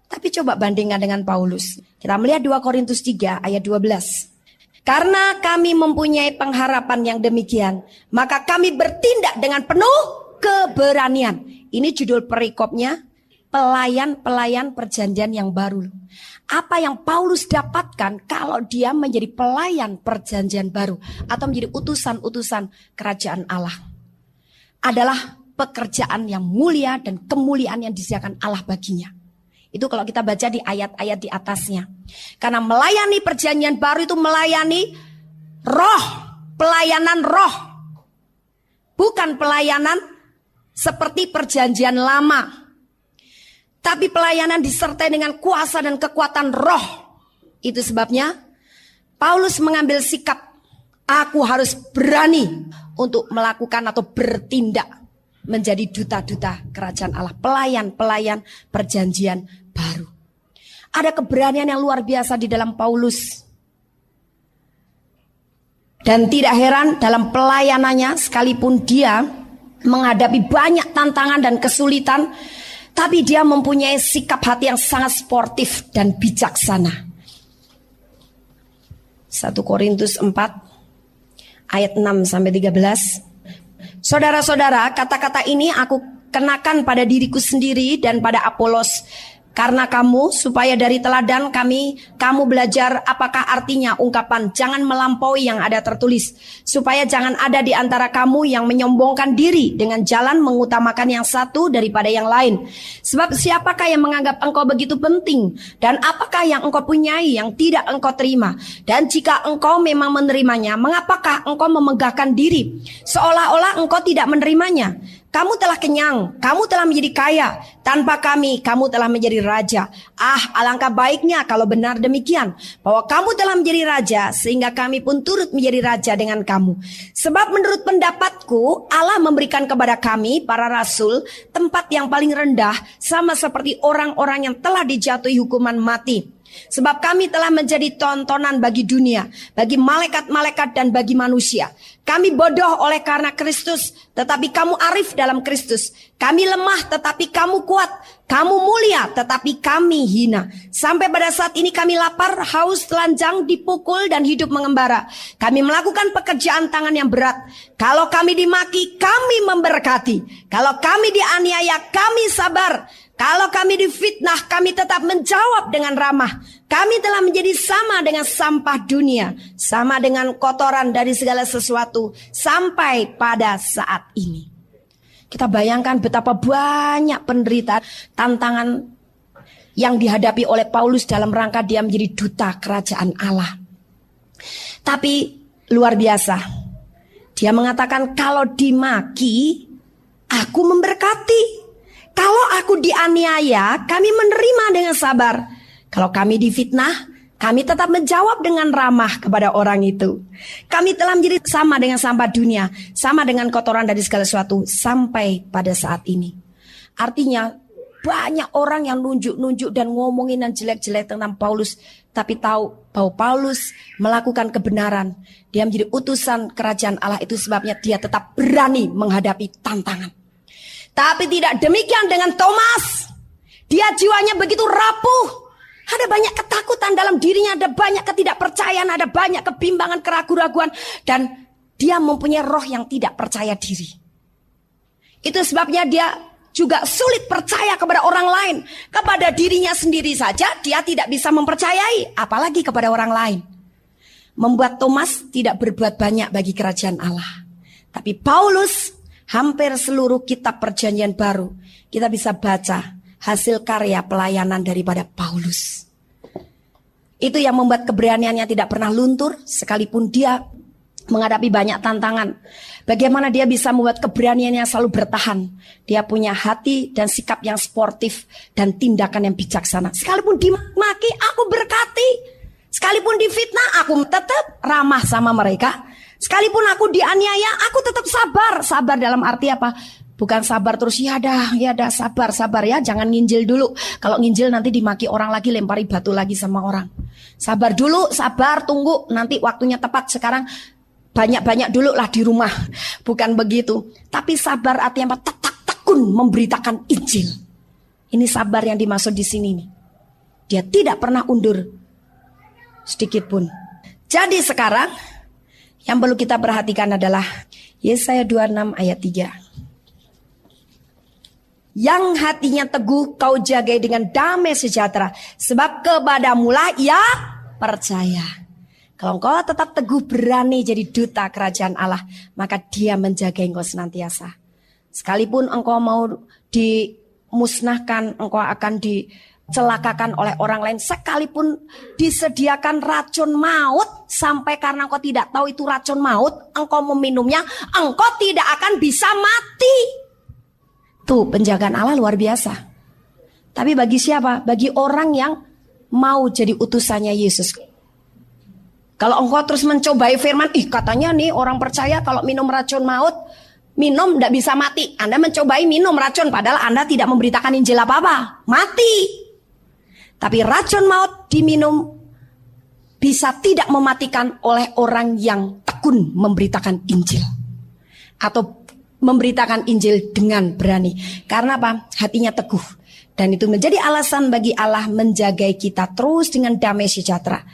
[SPEAKER 2] Tapi coba bandingkan dengan Paulus. Kita melihat 2 Korintus 3 ayat 12. Karena kami mempunyai pengharapan yang demikian, maka kami bertindak dengan penuh keberanian. Ini judul perikopnya, pelayan-pelayan perjanjian yang baru. Apa yang Paulus dapatkan kalau dia menjadi pelayan perjanjian baru atau menjadi utusan-utusan kerajaan Allah adalah pekerjaan yang mulia dan kemuliaan yang disediakan Allah baginya. Itu kalau kita baca di ayat-ayat di atasnya. Karena melayani perjanjian baru itu melayani roh, pelayanan roh. Bukan pelayanan seperti perjanjian lama. Tapi pelayanan disertai dengan kuasa dan kekuatan roh. Itu sebabnya Paulus mengambil sikap, aku harus berani untuk melakukan atau bertindak menjadi duta-duta kerajaan Allah, pelayan-pelayan perjanjian baru. Ada keberanian yang luar biasa di dalam Paulus. Dan tidak heran dalam pelayanannya, sekalipun dia menghadapi banyak tantangan dan kesulitan, tapi dia mempunyai sikap hati yang sangat sportif dan bijaksana. 1 Korintus 4 ayat 6-13. Saudara-saudara, kata-kata ini aku kenakan pada diriku sendiri dan pada Apolos karena kamu, supaya dari teladan kamu belajar apakah artinya ungkapan jangan melampaui yang ada tertulis, supaya jangan ada di antara kamu yang menyombongkan diri dengan jalan mengutamakan yang satu daripada yang lain. Sebab siapakah yang menganggap engkau begitu penting, dan apakah yang engkau punyai yang tidak engkau terima? Dan jika engkau memang menerimanya, mengapakah engkau memegahkan diri seolah-olah engkau tidak menerimanya? Kamu telah kenyang, kamu telah menjadi kaya. Tanpa kami, kamu telah menjadi raja. Alangkah baiknya kalau benar demikian, bahwa kamu telah menjadi raja, sehingga kami pun turut menjadi raja dengan kamu. Sebab menurut pendapatku, Allah memberikan kepada kami, para rasul, tempat yang paling rendah, sama seperti orang-orang yang telah dijatuhi hukuman mati. Sebab kami telah menjadi tontonan bagi dunia, bagi malaikat-malaikat dan bagi manusia. Kami bodoh oleh karena Kristus, tetapi kamu arif dalam Kristus. Kami lemah, tetapi kamu kuat. Kamu mulia, tetapi kami hina. Sampai pada saat ini kami lapar, haus, telanjang, dipukul, dan hidup mengembara. Kami melakukan pekerjaan tangan yang berat. Kalau kami dimaki, kami memberkati. Kalau kami dianiaya, kami sabar. Kalau kami difitnah, kami tetap menjawab dengan ramah. Kami telah menjadi sama dengan sampah dunia, sama dengan kotoran dari segala sesuatu, sampai pada saat ini. Kita bayangkan betapa banyak penderitaan, tantangan yang dihadapi oleh Paulus dalam rangka dia menjadi duta kerajaan Allah. Tapi luar biasa, dia mengatakan kalau dimaki, aku memberkati. Kalau aku dianiaya, kami menerima dengan sabar. Kalau kami difitnah, Kami tetap menjawab dengan ramah kepada orang itu. Kami telah menjadi sama dengan sampah dunia, sama dengan kotoran dari segala sesuatu sampai pada saat ini. Artinya banyak orang yang nunjuk-nunjuk dan ngomongin yang jelek-jelek tentang Paulus, tapi tahu bahwa Paulus melakukan kebenaran. Dia menjadi utusan kerajaan Allah, itu sebabnya dia tetap berani menghadapi tantangan. Tapi tidak demikian dengan Thomas. Dia jiwanya begitu rapuh. Ada banyak ketakutan dalam dirinya, ada banyak ketidakpercayaan, ada banyak kebimbangan, keraguan-raguan, dan dia mempunyai roh yang tidak percaya diri. Itu sebabnya dia juga sulit percaya kepada orang lain. Kepada dirinya sendiri saja dia tidak bisa mempercayai, apalagi kepada orang lain. Membuat Thomas tidak berbuat banyak bagi kerajaan Allah. Tapi Paulus, hampir seluruh kitab perjanjian baru kita bisa baca hasil karya pelayanan daripada Paulus. Itu yang membuat keberaniannya tidak pernah luntur, sekalipun dia menghadapi banyak tantangan. Bagaimana dia bisa membuat keberaniannya selalu bertahan. Dia punya hati dan sikap yang sportif dan tindakan yang bijaksana. Sekalipun dimaki, aku berkati. Sekalipun difitnah, aku tetap ramah sama mereka. Sekalipun aku dianiaya, aku tetap sabar. Sabar dalam arti apa? Bukan sabar terus, ya dah sabar ya, jangan nginjil dulu. Kalau nginjil nanti dimaki orang lagi, lempari batu lagi sama orang. Sabar dulu, sabar, tunggu, nanti waktunya tepat. Sekarang banyak-banyak dulu lah di rumah. Bukan begitu. Tapi sabar artinya apa? Tetap tekun memberitakan Injil. Ini sabar yang dimaksud di sini nih. Dia tidak pernah undur sedikit pun. Jadi sekarang yang perlu kita perhatikan adalah Yesaya 26 ayat 3. Yang hatinya teguh kau jagai dengan damai sejahtera, sebab kepadamulah ia percaya. Kalau engkau tetap teguh berani jadi duta kerajaan Allah, maka dia menjaga engkau senantiasa. Sekalipun engkau mau dimusnahkan, engkau akan dicelakakan oleh orang lain, sekalipun disediakan racun maut, sampai karena engkau tidak tahu itu racun maut, engkau meminumnya, engkau tidak akan bisa mati. Tuh penjagaan Allah luar biasa. Tapi bagi siapa? Bagi orang yang mau jadi utusannya Yesus. Kalau engkau terus mencobai firman, katanya nih orang percaya kalau minum racun maut, minum tidak bisa mati. Anda mencobai minum racun, padahal Anda tidak memberitakan Injil apa-apa. Mati. Tapi racun maut diminum bisa tidak mematikan oleh orang yang tekun memberitakan Injil. Atau memberitakan Injil dengan berani. Karena apa? Hatinya teguh. Dan itu menjadi alasan bagi Allah menjagai kita terus dengan damai sejahtera.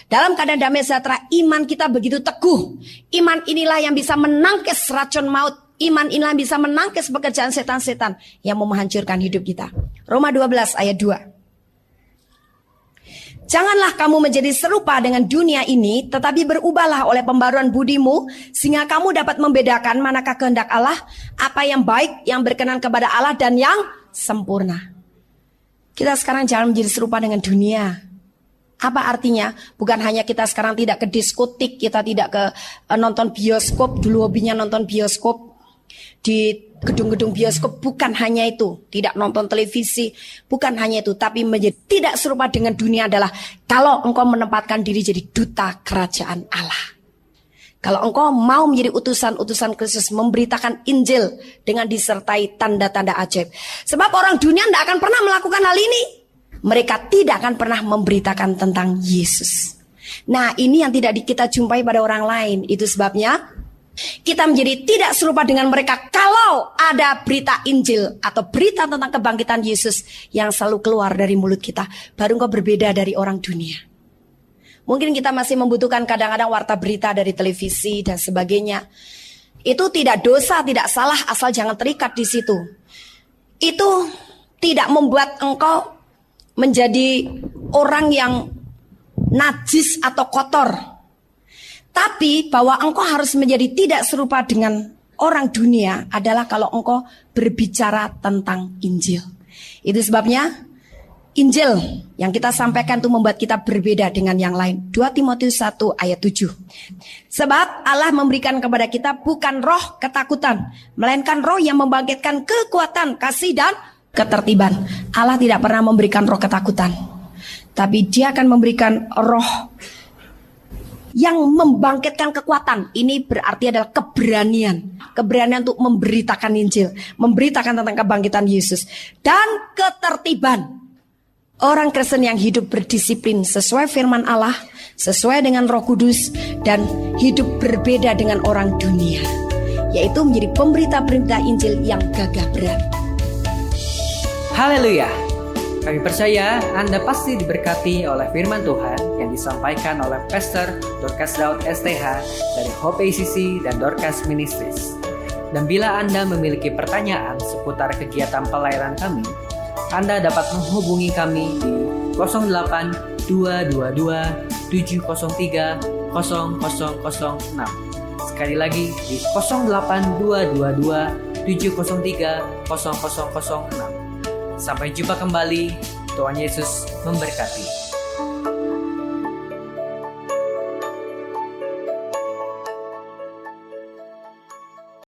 [SPEAKER 2] Dalam keadaan damai sejahtera, iman kita begitu teguh. Iman inilah yang bisa menangkis racun maut. Iman inilah yang bisa menangkis pekerjaan setan-setan yang mau menghancurkan hidup kita. Roma 12 ayat 2. Janganlah kamu menjadi serupa dengan dunia ini, tetapi berubahlah oleh pembaruan budimu, sehingga kamu dapat membedakan manakah kehendak Allah, apa yang baik, yang berkenan kepada Allah, dan yang sempurna. Kita sekarang jangan menjadi serupa dengan dunia. Apa artinya? Bukan hanya kita sekarang tidak ke diskotik, kita tidak ke nonton bioskop. Dulu hobinya nonton bioskop di gedung-gedung bioskop, bukan hanya itu, tidak nonton televisi, bukan hanya itu, tapi menjadi tidak serupa dengan dunia adalah kalau engkau menempatkan diri jadi duta kerajaan Allah. Kalau engkau mau menjadi utusan-utusan Kristus, memberitakan Injil dengan disertai tanda-tanda ajaib. Sebab orang dunia tidak akan pernah melakukan hal ini. Mereka tidak akan pernah memberitakan tentang Yesus. Nah, ini yang tidak kita jumpai pada orang lain. Itu sebabnya kita menjadi tidak serupa dengan mereka kalau ada berita Injil atau berita tentang kebangkitan Yesus yang selalu keluar dari mulut kita. Baru engkau berbeda dari orang dunia. Mungkin kita masih membutuhkan kadang-kadang warta berita dari televisi dan sebagainya. Itu tidak dosa, tidak salah, asal jangan terikat di situ. Itu tidak membuat engkau menjadi orang yang najis atau kotor. Tapi bahwa engkau harus menjadi tidak serupa dengan orang dunia adalah kalau engkau berbicara tentang Injil. Itu sebabnya Injil yang kita sampaikan itu membuat kita berbeda dengan yang lain. 2 Timotius 1 ayat 7. Sebab Allah memberikan kepada kita bukan roh ketakutan, melainkan roh yang membangkitkan kekuatan, kasih dan ketertiban. Allah tidak pernah memberikan roh ketakutan. tapi Dia akan memberikan roh yang membangkitkan kekuatan. Ini berarti adalah keberanian. Keberanian untuk memberitakan Injil, memberitakan tentang kebangkitan Yesus. Dan ketertiban. Orang Kristen yang hidup berdisiplin sesuai firman Allah, sesuai dengan Roh Kudus, dan hidup berbeda dengan orang dunia, yaitu menjadi pemberita-pemberita Injil yang gagah berani.
[SPEAKER 1] Haleluya! Kami percaya Anda pasti diberkati oleh firman Tuhan yang disampaikan oleh Pastor Dorcas Daud STH dari Hope ACC dan Dorcas Ministries. Dan bila Anda memiliki pertanyaan seputar kegiatan pelayanan kami, Anda dapat menghubungi kami di 08 222 703 0006. Sekali lagi di 08 222 703 0006. Sampai jumpa kembali. Tuhan Yesus memberkati.